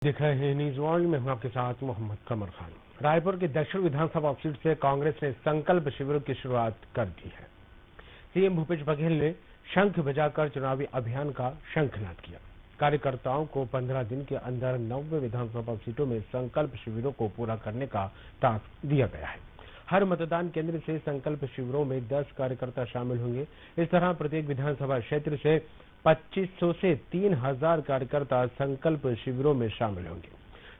दिख रहे हैं न्यूज वर्ल्ड में। हूं आपके साथ मोहम्मद कमर खान। रायपुर की दक्षिण विधानसभा सीट से कांग्रेस ने संकल्प शिविरों की शुरुआत कर दी है। सीएम भूपेश बघेल ने शंख बजाकर चुनावी अभियान का शंखनाद किया। कार्यकर्ताओं को 15 दिन के अंदर 90 विधानसभा सीटों में संकल्प शिविरों को पूरा करने का टास्क दिया गया है। हर मतदान केंद्र से संकल्प शिविरों में 10 कार्यकर्ता शामिल होंगे। इस तरह प्रत्येक विधानसभा क्षेत्र से 2500 से 3000 कार्यकर्ता संकल्प शिविरों में शामिल होंगे।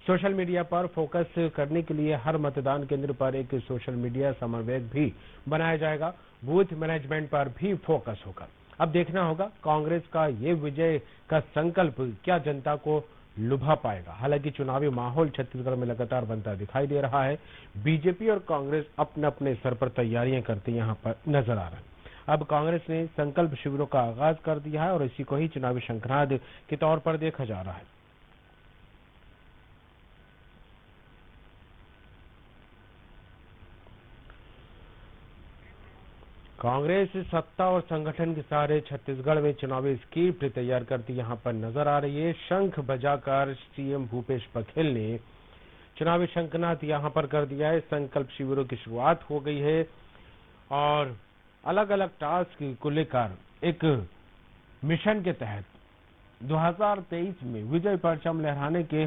सोशल मीडिया पर फोकस करने के लिए हर मतदान केंद्र पर एक सोशल मीडिया समन्वयक भी बनाया जाएगा। बूथ मैनेजमेंट पर भी फोकस होगा। अब देखना होगा कांग्रेस का ये विजय का संकल्प क्या जनता को लुभा पाएगा। हालांकि चुनावी माहौल छत्तीसगढ़ में लगातार बनता दिखाई दे रहा है। बीजेपी और कांग्रेस अपने अपने स्तर पर तैयारियां करते यहां पर नजर आ रहे हैं। अब कांग्रेस ने संकल्प शिविरों का आगाज कर दिया है और इसी को ही चुनावी शंखनाद के तौर पर देखा जा रहा है। कांग्रेस सत्ता और संगठन के सहारे छत्तीसगढ़ में चुनावी स्क्रिप्ट तैयार करती यहां पर नजर आ रही है। शंख बजाकर सीएम भूपेश बघेल ने चुनावी शंखनाद यहां पर कर दिया है। संकल्प शिविरों की शुरुआत हो गई है और अलग अलग टास्क को लेकर एक मिशन के तहत 2023 में विजय परचम लहराने के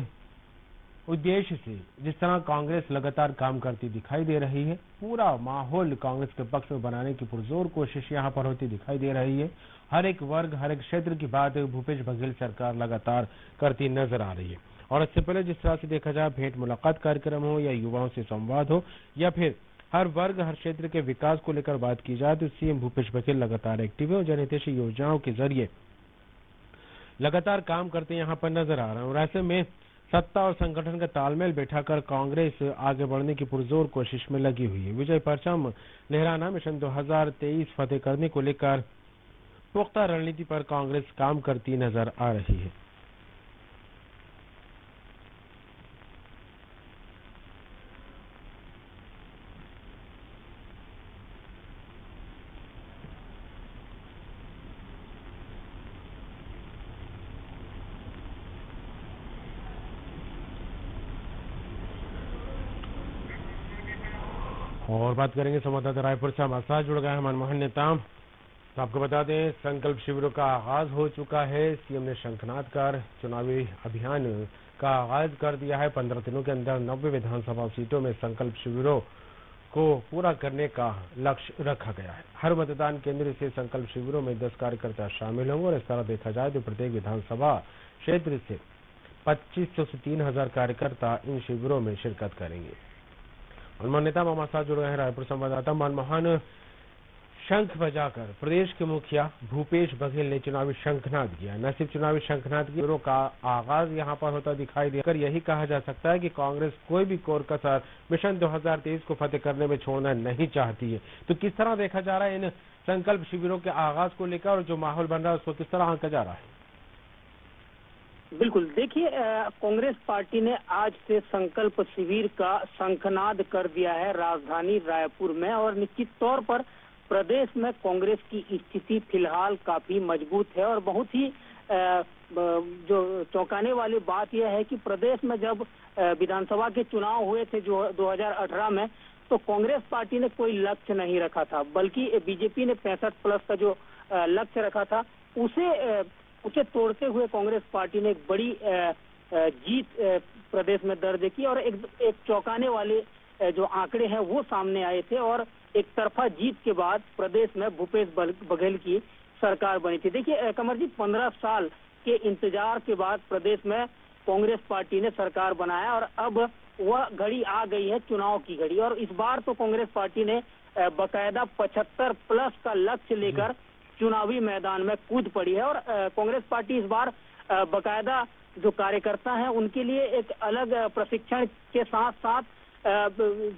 उद्देश्य से जिस तरह कांग्रेस लगातार काम करती दिखाई दे रही है, पूरा माहौल कांग्रेस के पक्ष में बनाने की पुरजोर कोशिश यहां पर होती दिखाई दे रही है। हर एक वर्ग, हर एक क्षेत्र की बात भूपेश बघेल सरकार लगातार करती नजर आ रही है। और इससे पहले जिस तरह से देखा जाए, भेंट मुलाकात कार्यक्रम हो या युवाओं से संवाद हो या फिर हर वर्ग, हर क्षेत्र के विकास को लेकर बात की जाए, तो सीएम भूपेश बघेल लगातार एक्टिव है और जनहितैषी योजनाओं के जरिए लगातार काम करते यहां पर नजर आ रहे हैं। और ऐसे में सत्ता और संगठन का तालमेल बैठाकर कांग्रेस आगे बढ़ने की पुरजोर कोशिश में लगी हुई है। विजय परचम लहराना मिशन 2023 फतेह करने को लेकर पुख्ता रणनीति पर कांग्रेस काम करती नजर आ रही है। और बात करेंगे संवाददाता रायपुर से हमारे साथ जुड़ गए हैं मनमोहन नेता। तो आपको बता दें, संकल्प शिविरों का आगाज हो चुका है। सीएम ने शंखनाद कर चुनावी अभियान का आगाज कर दिया है। 15 दिनों के अंदर 90 विधानसभा सीटों में संकल्प शिविरों को पूरा करने का लक्ष्य रखा गया है। हर मतदान केंद्र से संकल्प शिविरों में 10 कार्यकर्ता शामिल होंगे और इस तरह देखा जाए तो प्रत्येक विधानसभा क्षेत्र से 2500 से 3000 कार्यकर्ता इन शिविरों में शिरकत करेंगे। मनमोहन नेता हमारे साथ जुड़ रहे हैं रायपुर संवाददाता मनमोहन। शंख बजाकर प्रदेश के मुखिया भूपेश बघेल ने चुनावी शंखनाद किया। न सिर्फ चुनावी शंखनाद की का आगाज यहां पर होता दिखाई देकर यही कहा जा सकता है कि कांग्रेस कोई भी कोर कसर मिशन 2023 को फतेह करने में छोड़ना नहीं चाहती है। तो किस तरह देखा जा रहा है इन संकल्प शिविरों के आगाज को लेकर और जो माहौल बन रहा है उसको किस तरह आंका जा रहा है? बिल्कुल, देखिए, कांग्रेस पार्टी ने आज से संकल्प शिविर का शंखनाद कर दिया है राजधानी रायपुर में। और निश्चित तौर पर प्रदेश में कांग्रेस की स्थिति फिलहाल काफी मजबूत है। और बहुत ही जो चौंकाने वाली बात यह है कि प्रदेश में जब विधानसभा के चुनाव हुए थे जो 2018 में, तो कांग्रेस पार्टी ने कोई लक्ष्य नहीं रखा था, बल्कि बीजेपी ने 65+ का जो लक्ष्य रखा था उसे तोड़ते हुए कांग्रेस पार्टी ने एक बड़ी जीत प्रदेश में दर्ज की। और एक चौंकाने वाले जो आंकड़े हैं वो सामने आए थे। और एक तरफा जीत के बाद प्रदेश में भूपेश बघेल की सरकार बनी थी। देखिए कमर जी, 15 साल के इंतजार के बाद प्रदेश में कांग्रेस पार्टी ने सरकार बनाया और अब वह घड़ी आ गई है, चुनाव की घड़ी। और इस बार तो कांग्रेस पार्टी ने बकायदा 75+ का लक्ष्य लेकर चुनावी मैदान में कूद पड़ी है। और कांग्रेस पार्टी इस बार बकायदा जो कार्यकर्ता हैं उनके लिए एक अलग प्रशिक्षण के साथ साथ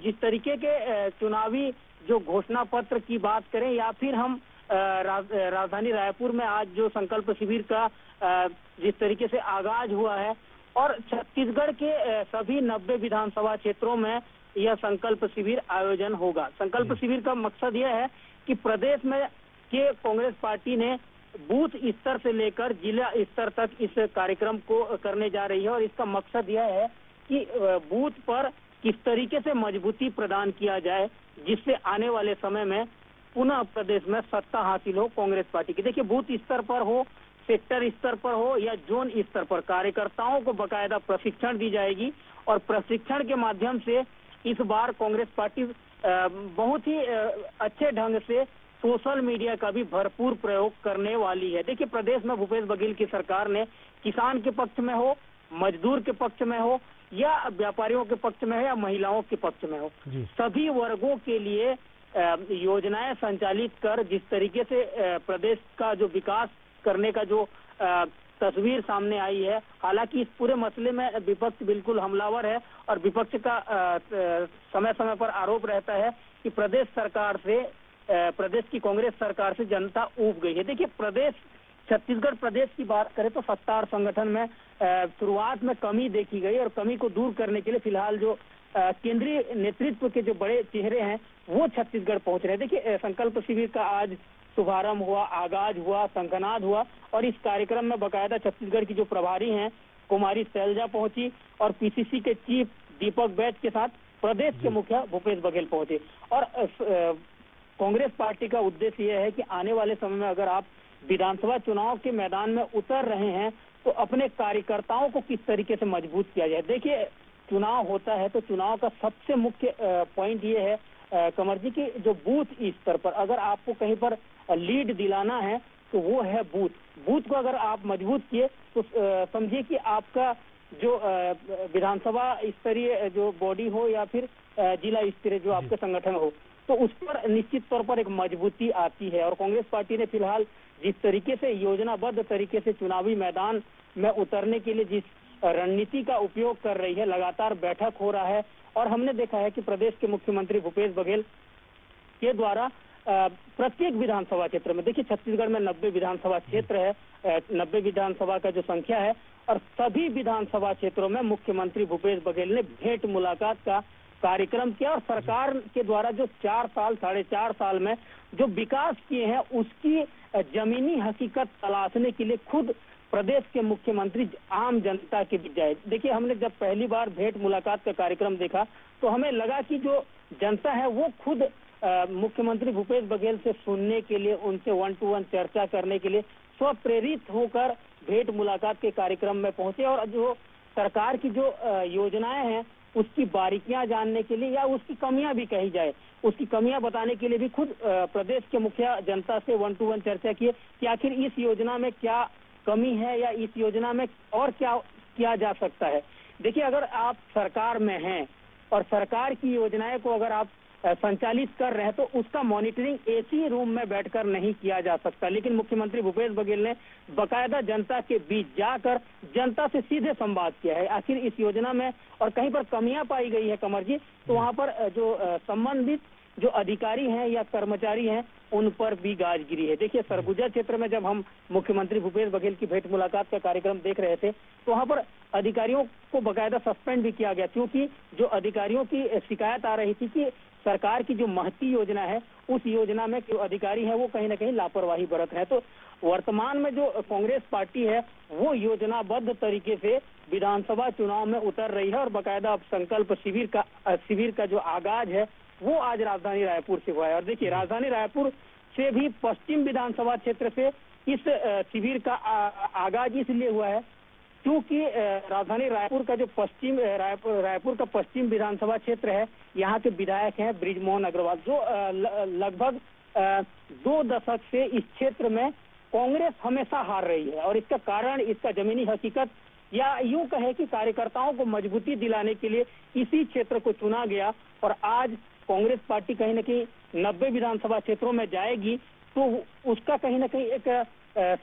जिस तरीके के चुनावी जो घोषणा पत्र की बात करें या फिर हम राजधानी रायपुर में आज जो संकल्प शिविर का जिस तरीके से आगाज हुआ है और छत्तीसगढ़ के सभी 90 विधानसभा क्षेत्रों में यह संकल्प शिविर आयोजन होगा। संकल्प शिविर का मकसद यह है कि प्रदेश में कि कांग्रेस पार्टी ने बूथ स्तर से लेकर जिला स्तर तक इस कार्यक्रम को करने जा रही है और इसका मकसद यह है कि बूथ पर किस तरीके से मजबूती प्रदान किया जाए जिससे आने वाले समय में पुनः प्रदेश में सत्ता हासिल हो कांग्रेस पार्टी की। देखिए, बूथ स्तर पर हो, सेक्टर स्तर पर हो या जोन स्तर पर कार्यकर्ताओं को बकायदा प्रशिक्षण दी जाएगी और प्रशिक्षण के माध्यम से इस बार कांग्रेस पार्टी बहुत ही अच्छे ढंग से सोशल मीडिया का भी भरपूर प्रयोग करने वाली है। देखिए, प्रदेश में भूपेश बघेल की सरकार ने किसान के पक्ष में हो, मजदूर के पक्ष में हो या व्यापारियों के पक्ष में हो या महिलाओं के पक्ष में हो, सभी वर्गों के लिए योजनाएं संचालित कर जिस तरीके से प्रदेश का जो विकास करने का जो तस्वीर सामने आई है। हालांकि इस पूरे मसले में विपक्ष बिल्कुल हमलावर है और विपक्ष का समय समय पर आरोप रहता है कि प्रदेश सरकार से, प्रदेश की कांग्रेस सरकार से जनता ऊब गई है। देखिए, प्रदेश छत्तीसगढ़ प्रदेश की बात करें तो सत्ता और संगठन में शुरुआत में कमी देखी गई और कमी को दूर करने के लिए फिलहाल जो केंद्रीय नेतृत्व के जो बड़े चेहरे हैं वो छत्तीसगढ़ पहुंच रहे हैं। देखिए, संकल्प शिविर का आज शुभारंभ हुआ, आगाज हुआ, शंखनाद हुआ और इस कार्यक्रम में बकायदा छत्तीसगढ़ की जो प्रभारी हैं कुमारी शैलजा पहुंची और पीसीसी के चीफ दीपक बैज के साथ प्रदेश के मुखिया भूपेश बघेल पहुंचे। और कांग्रेस पार्टी का उद्देश्य यह है कि आने वाले समय में अगर आप विधानसभा चुनाव के मैदान में उतर रहे हैं तो अपने कार्यकर्ताओं को किस तरीके से मजबूत किया जाए। देखिए, चुनाव होता है तो चुनाव का सबसे मुख्य पॉइंट ये है कमर जी की जो बूथ स्तर पर अगर आपको कहीं पर लीड दिलाना है तो वो है बूथ को अगर आप मजबूत किए तो समझिए कि आपका जो विधानसभा स्तरीय जो बॉडी हो या फिर जिला स्तरीय जो आपका संगठन हो तो उस पर निश्चित तौर पर एक मजबूती आती है। और कांग्रेस पार्टी ने फिलहाल जिस तरीके से योजनाबद्ध तरीके से चुनावी मैदान में उतरने के लिए जिस रणनीति का उपयोग कर रही है, लगातार बैठक हो रहा है और हमने देखा है कि प्रदेश के मुख्यमंत्री भूपेश बघेल के द्वारा प्रत्येक विधानसभा क्षेत्र में, देखिए छत्तीसगढ़ में 90 विधानसभा क्षेत्र है, 90 विधानसभा का जो संख्या है और सभी विधानसभा क्षेत्रों में मुख्यमंत्री भूपेश बघेल ने भेंट मुलाकात का कार्यक्रम किया और सरकार के द्वारा जो 4.5 साल में जो विकास किए हैं उसकी जमीनी हकीकत तलाशने के लिए खुद प्रदेश के मुख्यमंत्री आम जनता के बीच जाए। देखिए, हमने जब पहली बार भेंट मुलाकात का कार्यक्रम देखा तो हमें लगा कि जो जनता है वो खुद मुख्यमंत्री भूपेश बघेल से सुनने के लिए, उनसे 1-to-1 चर्चा करने के लिए स्वप्रेरित होकर भेंट मुलाकात के कार्यक्रम में पहुंचे और जो सरकार की जो योजनाएं हैं उसकी बारीकियां जानने के लिए या उसकी कमियां भी कही जाए, उसकी कमियां बताने के लिए भी खुद प्रदेश के मुखिया जनता से 1-to-1 चर्चा किए कि आखिर इस योजना में क्या कमी है या इस योजना में और क्या किया जा सकता है। देखिए, अगर आप सरकार में हैं और सरकार की योजनाएं को अगर आप संचालित कर रहे हैं तो उसका मॉनिटरिंग एसी रूम में बैठकर नहीं किया जा सकता, लेकिन मुख्यमंत्री भूपेश बघेल ने बकायदा जनता के बीच जाकर जनता से सीधे संवाद किया है। आखिर इस योजना में और कहीं पर कमियां पाई गई है कमर जी तो वहां पर जो संबंधित जो अधिकारी हैं या कर्मचारी हैं उन पर भी गाज गिरी है। देखिए, सरगुजा क्षेत्र में जब हम मुख्यमंत्री भूपेश बघेल की भेंट मुलाकात का कार्यक्रम देख रहे थे तो वहां पर अधिकारियों को बकायदा सस्पेंड भी किया गया क्योंकि जो अधिकारियों की शिकायत आ रही थी कि सरकार की जो महती योजना है उस योजना में जो अधिकारी हैं वो कहीं ना कहीं लापरवाही बरत रहे हैं। तो वर्तमान में जो कांग्रेस पार्टी है वो योजनाबद्ध तरीके से विधानसभा चुनाव में उतर रही है और बकायदा अब संकल्प शिविर का जो आगाज है वो आज राजधानी रायपुर से हुआ है। और देखिए, राजधानी रायपुर से भी पश्चिम विधानसभा क्षेत्र से इस शिविर का आगाज इसलिए हुआ है क्योंकि राजधानी रायपुर का जो रायपुर का पश्चिम विधानसभा क्षेत्र है, यहाँ के विधायक हैं बृजमोहन अग्रवाल जो लगभग 2 दशक से इस क्षेत्र में कांग्रेस हमेशा हार रही है और इसका कारण, इसका जमीनी हकीकत या यूं कहे कि कार्यकर्ताओं को मजबूती दिलाने के लिए इसी क्षेत्र को चुना गया और आज कांग्रेस पार्टी कहीं न कहीं 90 विधानसभा क्षेत्रों में जाएगी तो उसका कहीं न कहीं एक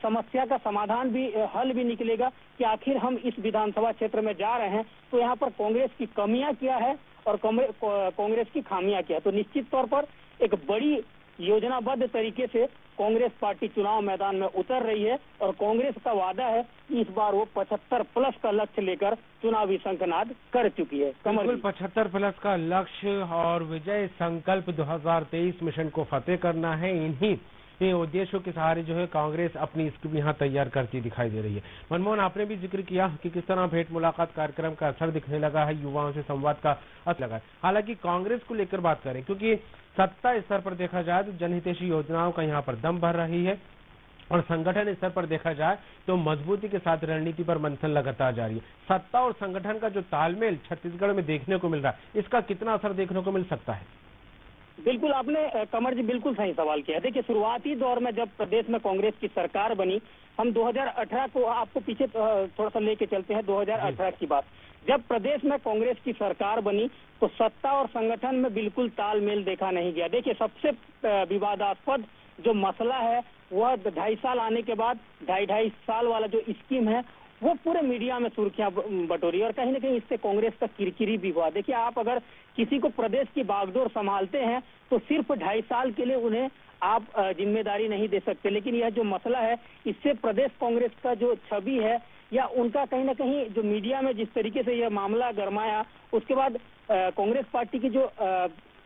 समस्या का समाधान भी, हल भी निकलेगा कि आखिर हम इस विधानसभा क्षेत्र में जा रहे हैं तो यहाँ पर कांग्रेस की कमियां क्या है और कांग्रेस की खामियां क्या है। तो निश्चित तौर पर एक बड़ी योजनाबद्ध तरीके से कांग्रेस पार्टी चुनाव मैदान में उतर रही है और कांग्रेस का वादा है कि इस बार वो 75+ का लक्ष्य लेकर चुनावी शंखनाद कर चुकी है। बिल्कुल 75+ का लक्ष्य और विजय संकल्प 2023 मिशन को फतेह करना है, इन्हीं ये उद्देश्यों के सहारे जो है कांग्रेस अपनी स्क्रिप्ट यहाँ तैयार करती दिखाई दे रही है। मनमोहन, आपने भी जिक्र किया कि किस तरह भेंट मुलाकात कार्यक्रम का असर दिखने लगा है, युवाओं से संवाद का असर लगा है। हालांकि कांग्रेस को लेकर बात करें, क्योंकि सत्ता स्तर पर देखा जाए तो जनहितैषी योजनाओं का यहाँ पर दम भर रही है और संगठन स्तर पर देखा जाए तो मजबूती के साथ रणनीति पर मंथन लगातार जारी है। सत्ता और संगठन का जो तालमेल छत्तीसगढ़ में देखने को मिल रहा है, इसका कितना असर देखने को मिल सकता है? बिल्कुल, आपने कमर जी बिल्कुल सही सवाल किया। देखिए, शुरुआती दौर में जब प्रदेश में कांग्रेस की सरकार बनी, हम 2018 को आपको पीछे थोड़ा सा लेके चलते हैं, 2018 की बात। जब प्रदेश में कांग्रेस की सरकार बनी तो सत्ता और संगठन में बिल्कुल तालमेल देखा नहीं गया। देखिए, सबसे विवादास्पद जो मसला है वह 2.5 साल आने के बाद 2.5 साल वाला जो स्कीम है वो पूरे मीडिया में सुर्खियां बटोरी और कहीं ना कहीं इससे कांग्रेस का किरकिरी भी हुआ। देखिए, आप अगर किसी को प्रदेश की बागडोर संभालते हैं तो सिर्फ 2.5 साल के लिए उन्हें आप जिम्मेदारी नहीं दे सकते, लेकिन यह जो मसला है इससे प्रदेश कांग्रेस का जो छवि है या उनका कहीं ना कहीं जो मीडिया में जिस तरीके से यह मामला गरमाया, उसके बाद कांग्रेस पार्टी की जो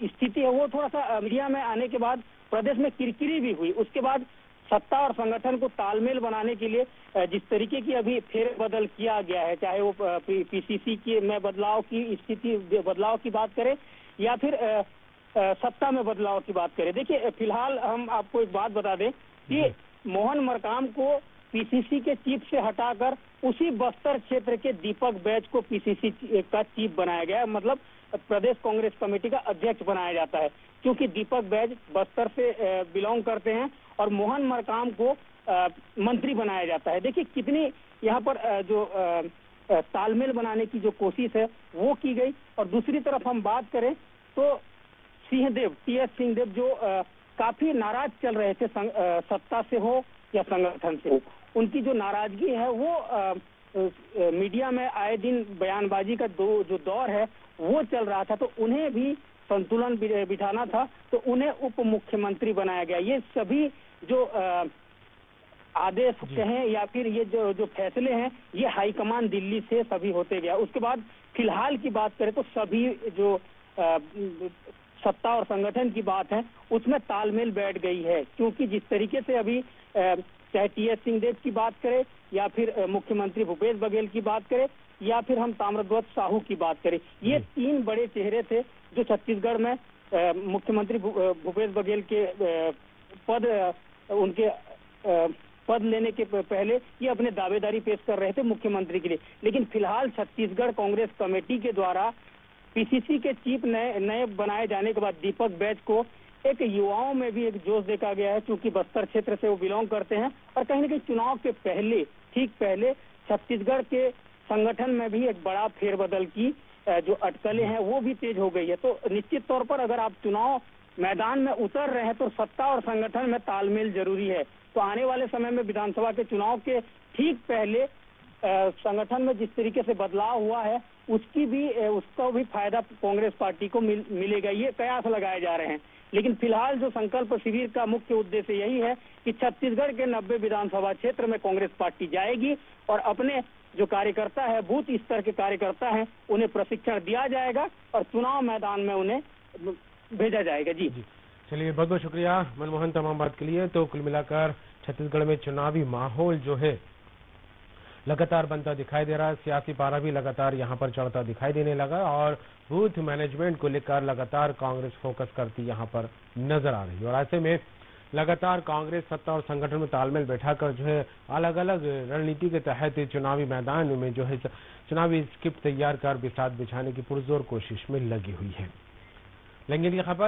स्थिति है वो थोड़ा सा मीडिया में आने के बाद प्रदेश में किरकिरी भी हुई। उसके बाद सत्ता और संगठन को तालमेल बनाने के लिए जिस तरीके की अभी फेरबदल किया गया है, चाहे वो पीसीसी की में बदलाव की स्थिति बदलाव की बात करें या फिर सत्ता में बदलाव की बात करें। देखिए, फिलहाल हम आपको एक बात बता दें कि मोहन मरकाम को पीसीसी के चीफ से हटाकर उसी बस्तर क्षेत्र के दीपक बैज को पीसीसी का चीफ बनाया गया है, मतलब प्रदेश कांग्रेस कमेटी का अध्यक्ष बनाया जाता है, क्योंकि दीपक बैज बस्तर से बिलोंग करते हैं और मोहन मरकाम को मंत्री बनाया जाता है। देखिए, कितनी यहाँ पर जो तालमेल बनाने की जो कोशिश है वो की गई। और दूसरी तरफ हम बात करें तो सिंहदेव, टीएस सिंहदेव जो काफी नाराज चल रहे थे सत्ता से हो या संगठन से हो, उनकी जो नाराजगी है वो मीडिया में आए दिन बयानबाजी का जो दौर है वो चल रहा था, तो उन्हें भी संतुलन बिठाना था तो उन्हें उप मुख्यमंत्री बनाया गया। ये सभी जो आदेश कहें या फिर ये जो फैसले हैं ये हाईकमान दिल्ली से सभी होते गया। उसके बाद फिलहाल की बात करें तो सभी जो सत्ता और संगठन की बात है उसमें तालमेल बैठ गई है, क्योंकि जिस तरीके से अभी चाहे टीएस सिंहदेव की बात करें या फिर मुख्यमंत्री भूपेश बघेल की बात करें या फिर हम ताम्रध्वज साहू की बात करें, ये 3 बड़े चेहरे थे जो छत्तीसगढ़ में मुख्यमंत्री भूपेश बघेल के पद लेने के पहले ये अपने दावेदारी पेश कर रहे थे मुख्यमंत्री के लिए। लेकिन फिलहाल छत्तीसगढ़ कांग्रेस कमेटी के द्वारा पीसीसी के चीफ नए बनाए जाने के बाद दीपक बैज को एक युवाओं में भी एक जोश देखा गया है, क्योंकि बस्तर क्षेत्र से वो बिलोंग करते हैं और कहीं ना कहीं चुनाव के पहले, ठीक पहले छत्तीसगढ़ के संगठन में भी एक बड़ा फेरबदल की जो अटकलें हैं वो भी तेज हो गई है। तो निश्चित तौर पर अगर आप चुनाव मैदान में उतर रहे हैं तो सत्ता और संगठन में तालमेल जरूरी है। तो आने वाले समय में विधानसभा के चुनाव के ठीक पहले संगठन में जिस तरीके से बदलाव हुआ है उसका भी फायदा कांग्रेस पार्टी को मिलेगा, ये कयास लगाए जा रहे हैं। लेकिन फिलहाल जो संकल्प शिविर का मुख्य उद्देश्य यही है कि छत्तीसगढ़ के 90 विधानसभा क्षेत्र में कांग्रेस पार्टी जाएगी और अपने जो कार्यकर्ता है, बूथ स्तर के कार्यकर्ता हैं, उन्हें प्रशिक्षण दिया जाएगा और चुनाव मैदान में उन्हें भेजा जाएगा। जी चलिए, बहुत बहुत शुक्रिया मनमोहन तमाम बात के लिए। तो कुल मिलाकर छत्तीसगढ़ में चुनावी माहौल जो है लगातार बनता दिखाई दे रहा है, सियासी पारा भी लगातार यहाँ पर चढ़ता दिखाई देने लगा और बूथ मैनेजमेंट को लेकर लगातार कांग्रेस फोकस करती यहाँ पर नजर आ रही है। और ऐसे में लगातार कांग्रेस सत्ता और संगठन में तालमेल बैठाकर जो है अलग अलग रणनीति के तहत चुनावी मैदान में जो है चुनावी स्क्रिप्ट तैयार कर बिसात बिछाने की पुरजोर कोशिश में लगी हुई है। लेंगे ये खबर